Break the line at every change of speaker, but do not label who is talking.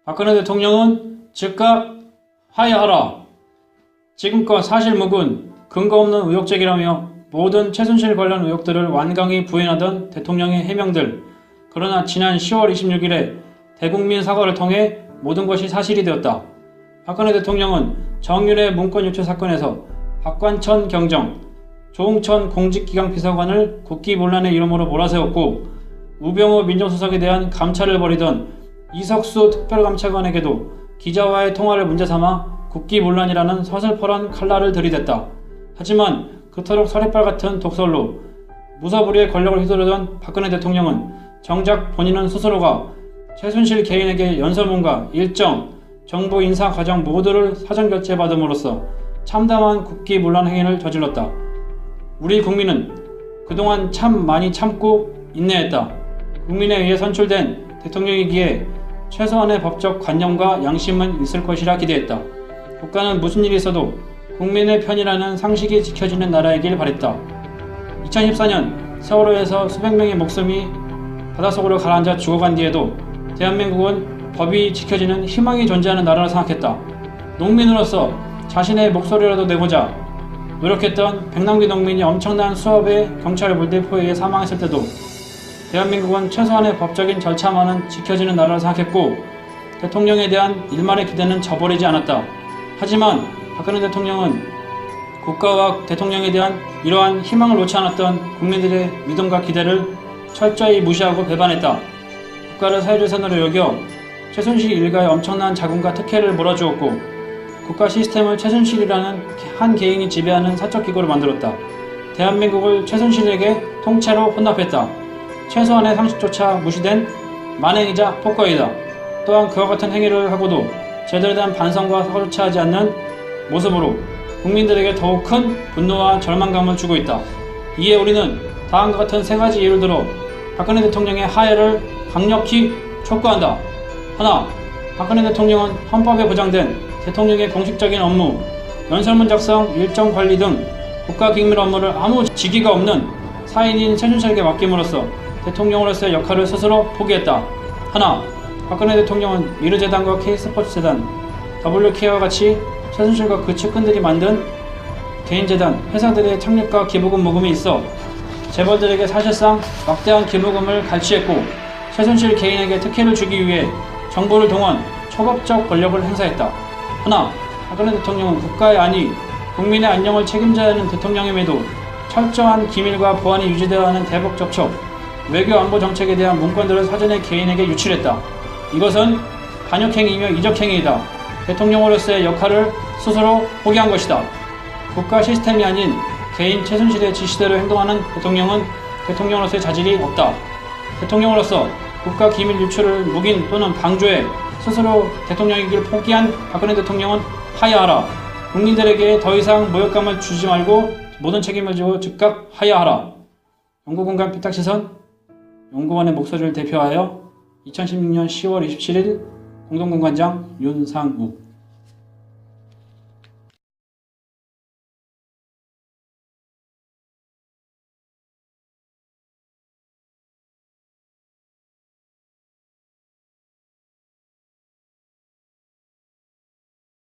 박근혜 대통령은 즉각 하야하라. 지금껏 사실무근 근거 없는 의혹 제기라며 모든 최순실 관련 의혹들을 완강히 부인하던 대통령의 해명들. 그러나 지난 10월 26일에 대국민 사과를 통해 모든 것이 사실이 되었다. 박근혜 대통령은 정윤회 문건 유출 사건에서 박관천 경정, 조응천 공직기강 비서관을 국기문란의 이름으로 몰아세웠고 우병우 민정수석에 대한 감찰을 벌이던 이석수 특별감찰관에게도 기자와의 통화를 문제삼아 국기문란이라는 서슬퍼런 칼날을 들이댔다. 하지만 그토록 서리빨 같은 독설로 무서부리의 권력을 휘두르던 박근혜 대통령은 정작 본인은 스스로가 최순실 개인에게 연설문과 일정, 정부 인사 과정 모두를 사전 결제받음으로써 참담한 국기문란 행위를 저질렀다. 우리 국민은 그동안 참 많이 참고 인내했다. 국민에 의해 선출된 대통령이기에 최소한의 법적 관념과 양심은 있을 것이라 기대했다. 국가는 무슨 일이 있어도 국민의 편이라는 상식이 지켜지는 나라이길 바랬다. 2014년 세월호에서 수백 명의 목숨이 바닷속으로 가라앉아 죽어간 뒤에도 대한민국은 법이 지켜지는 희망이 존재하는 나라라 생각했다. 농민으로서 자신의 목소리라도 내고자 노력했던 백남기 농민이 엄청난 수업의 경찰 물대포에 의해 사망했을 때도 대한민국은 최소한의 법적인 절차만은 지켜지는 나라라 생각했고 대통령에 대한 일말의 기대는 저버리지 않았다. 하지만 박근혜 대통령은 국가와 대통령에 대한 이러한 희망을 놓지 않았던 국민들의 믿음과 기대를 철저히 무시하고 배반했다. 국가를 사유재산으로 여겨 최순실 일가의 엄청난 자금과 특혜를 몰아주었고 국가 시스템을 최순실이라는 한 개인이 지배하는 사적기구로 만들었다. 대한민국을 최순실에게 통째로 혼납했다. 최소한의 상식조차 무시된 만행이자 폭거이다. 또한 그와 같은 행위를 하고도 제대로 된 반성과 사과조차 하지 않는 모습으로 국민들에게 더욱 큰 분노와 절망감을 주고 있다. 이에 우리는 다음과 같은 세 가지 예를 들어 박근혜 대통령의 하야를 강력히 촉구한다. 하나, 박근혜 대통령은 헌법에 보장된 대통령의 공식적인 업무, 연설문 작성, 일정 관리 등 국가기밀 업무를 아무 직위가 없는 사인인 최순실에게 맡김으로써 대통령으로서의 역할을 스스로 포기했다. 하나, 박근혜 대통령은 미르재단과 K스포츠재단, WK와 같이 최순실과 그 측근들이 만든 개인재단, 회사들의 창립과 기부금 모금이 있어 재벌들에게 사실상 막대한 기부금을 갈취했고 최순실 개인에게 특혜를 주기 위해 정부를 동원, 초법적 권력을 행사했다. 하나, 박근혜 대통령은 국가의 안위, 국민의 안녕을 책임져야 하는 대통령임에도 철저한 기밀과 보안이 유지되어야 하는 대북 접촉, 외교 안보 정책에 대한 문건들을 사전에 개인에게 유출했다. 이것은 반역행위이며 이적행위이다. 대통령으로서의 역할을 스스로 포기한 것이다. 국가 시스템이 아닌 개인 최순실의 지시대로 행동하는 대통령은 대통령으로서의 자질이 없다. 대통령으로서 국가 기밀 유출을 묵인 또는 방조해 스스로 대통령이기를 포기한 박근혜 대통령은 하야하라. 국민들에게 더 이상 모욕감을 주지 말고 모든 책임을 지고 즉각 하야하라. 연구공간 삐딱시선 연구원의 목소리를 대표하여 2016년 10월 27일 공동공관장 윤상욱.